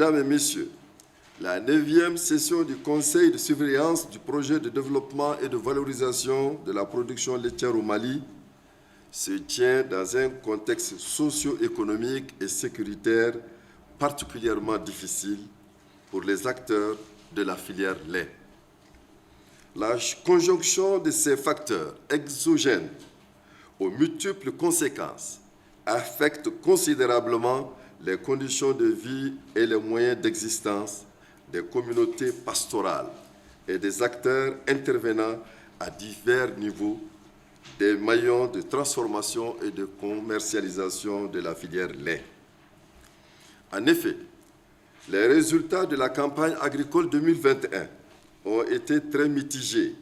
Mesdames et Messieurs, la 9e session du Conseil de surveillance du projet de développement et de valorisation de la production laitière au Mali se tient dans un contexte socio-économique et sécuritaire particulièrement difficile pour les acteurs de la filière lait. La conjonction de ces facteurs exogènes aux multiples conséquences affecte considérablement les conditions de vie et les moyens d'existence des communautés pastorales et des acteurs intervenant à divers niveaux des maillons de transformation et de commercialisation de la filière lait. En effet, les résultats de la campagne agricole 2021 ont été très mitigés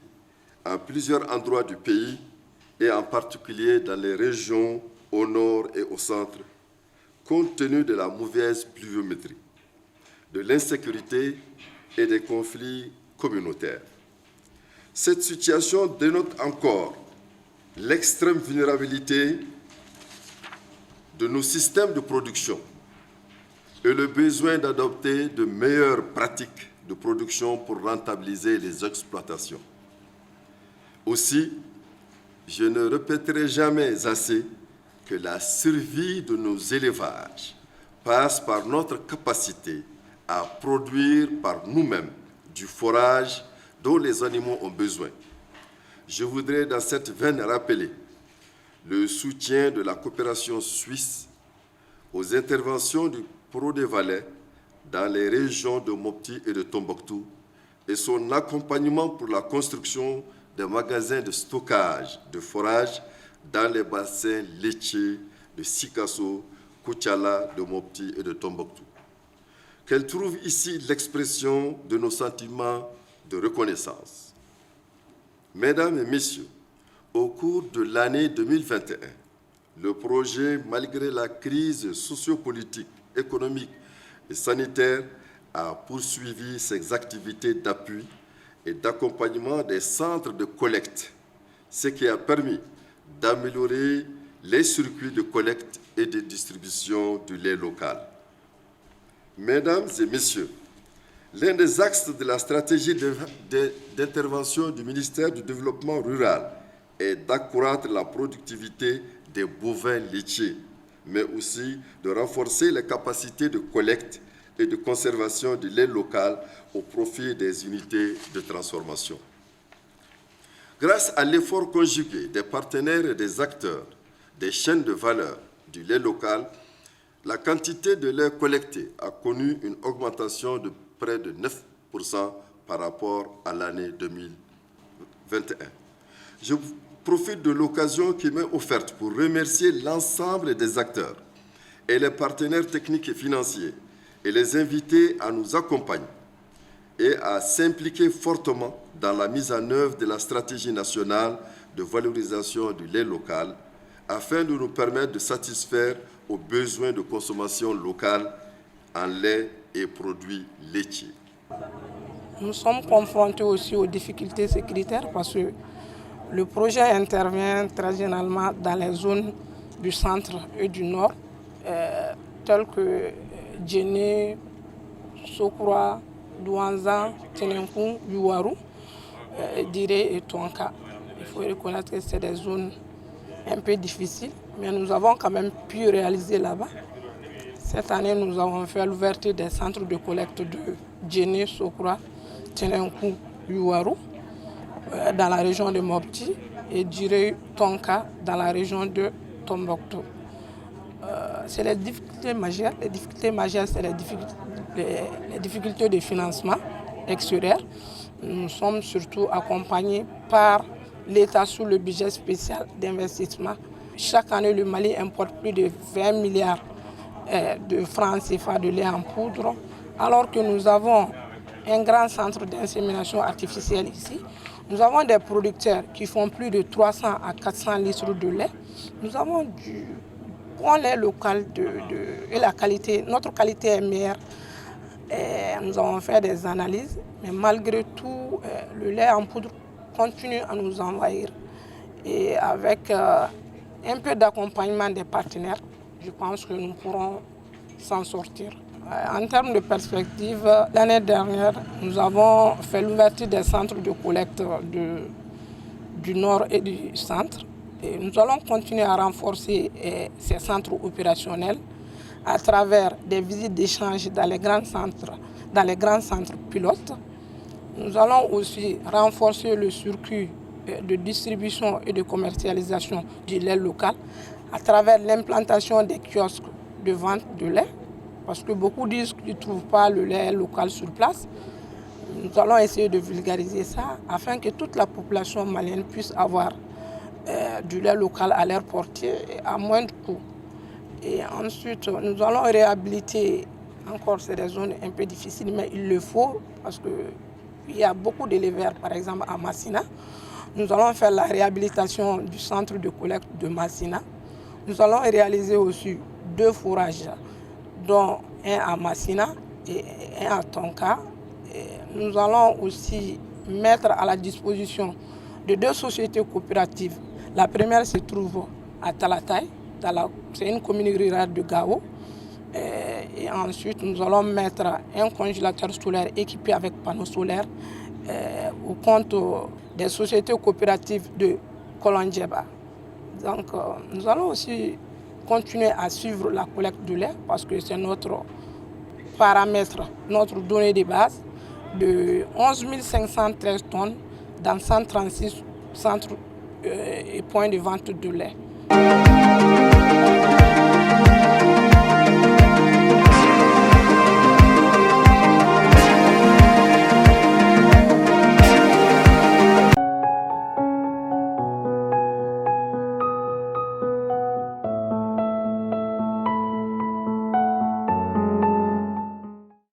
en plusieurs endroits du pays et en particulier dans les régions au nord et au centre, compte tenu de la mauvaise pluviométrie, de l'insécurité et des conflits communautaires. Cette situation dénote encore l'extrême vulnérabilité de nos systèmes de production et le besoin d'adopter de meilleures pratiques de production pour rentabiliser les exploitations. Aussi, je ne répéterai jamais assez que la survie de nos élevages passe par notre capacité à produire par nous-mêmes du fourrage dont les animaux ont besoin. Je voudrais dans cette veine rappeler le soutien de la coopération suisse aux interventions du Pro-des-Valais dans les régions de Mopti et de Tombouctou et son accompagnement pour la construction des magasins de stockage de fourrage dans les bassins laitiers de Sikasso, Koutiala, de Mopti et de Tombouctou. Qu'elle trouve ici l'expression de nos sentiments de reconnaissance. Mesdames et Messieurs, au cours de l'année 2021, le projet, malgré la crise sociopolitique, économique et sanitaire, a poursuivi ses activités d'appui et d'accompagnement des centres de collecte, ce qui a permis d'améliorer les circuits de collecte et de distribution du lait local. Mesdames et Messieurs, l'un des axes de la stratégie d'intervention du ministère du Développement rural est d'accroître la productivité des bovins laitiers, mais aussi de renforcer les capacités de collecte et de conservation du lait local au profit des unités de transformation. Grâce à l'effort conjugué des partenaires et des acteurs des chaînes de valeur du lait local, la quantité de lait collecté a connu une augmentation de près de 9% par rapport à l'année 2021. Je profite de l'occasion qui m'est offerte pour remercier l'ensemble des acteurs et les partenaires techniques et financiers et les inviter à nous accompagner et à s'impliquer fortement dans la mise en œuvre de la stratégie nationale de valorisation du lait local afin de nous permettre de satisfaire aux besoins de consommation locale en lait et produits laitiers. Nous sommes confrontés aussi aux difficultés sécuritaires parce que le projet intervient très généralement dans les zones du centre et du nord, telles que Djéné, Sokura, Douanza, Tenenkou, Yuwaru, Diré et Tonka. Il faut reconnaître que c'est des zones un peu difficiles, mais nous avons quand même pu réaliser là-bas. Cette année, nous avons fait l'ouverture des centres de collecte de Djéné, Sokura, Tenenkou, Yuwaru, dans la région de Mopti, et Diré, Tonka, dans la région de Tombouctou. C'est les difficultés majeures. Les difficultés majeures, c'est les difficultés de financement extérieur. Nous sommes surtout accompagnés par l'État sous le budget spécial d'investissement. Chaque année, le Mali importe plus de 20 milliards de francs CFA de lait en poudre, alors que nous avons un grand centre d'insémination artificielle ici. Nous avons des producteurs qui font plus de 300 à 400 litres de lait. Nous avons du bon lait local et la qualité, notre qualité est meilleure. Nous avons fait des analyses, mais malgré tout, le lait en poudre continue à nous envahir. Et avec un peu d'accompagnement des partenaires, je pense que nous pourrons s'en sortir. En termes de perspective, l'année dernière, nous avons fait l'ouverture des centres de collecte du nord et du centre. Et nous allons continuer à renforcer ces centres opérationnels à travers des visites d'échange dans les grands centres pilotes. Nous allons aussi renforcer le circuit de distribution et de commercialisation du lait local à travers l'implantation des kiosques de vente de lait, parce que beaucoup disent qu'ils ne trouvent pas le lait local sur place. Nous allons essayer de vulgariser ça afin que toute la population malienne puisse avoir du lait local à leur portée à moindre coût. Et ensuite, nous allons réhabiliter, encore c'est des zones un peu difficiles, mais il le faut parce qu'il y a beaucoup d'éleveurs, par exemple à Massina. Nous allons faire la réhabilitation du centre de collecte de Massina. Nous allons réaliser aussi 2 fourrages, dont un à Massina et un à Tonka. Et nous allons aussi mettre à la disposition de 2 sociétés coopératives. La première se trouve à Talatay, c'est une commune rurale de Gao. Et ensuite, nous allons mettre un congélateur solaire équipé avec panneaux solaires au compte des sociétés coopératives de Kolondjeba. Donc, nous allons aussi continuer à suivre la collecte de lait parce que c'est notre paramètre, notre donnée de base de 11 513 tonnes dans 136 centres et points de vente de lait.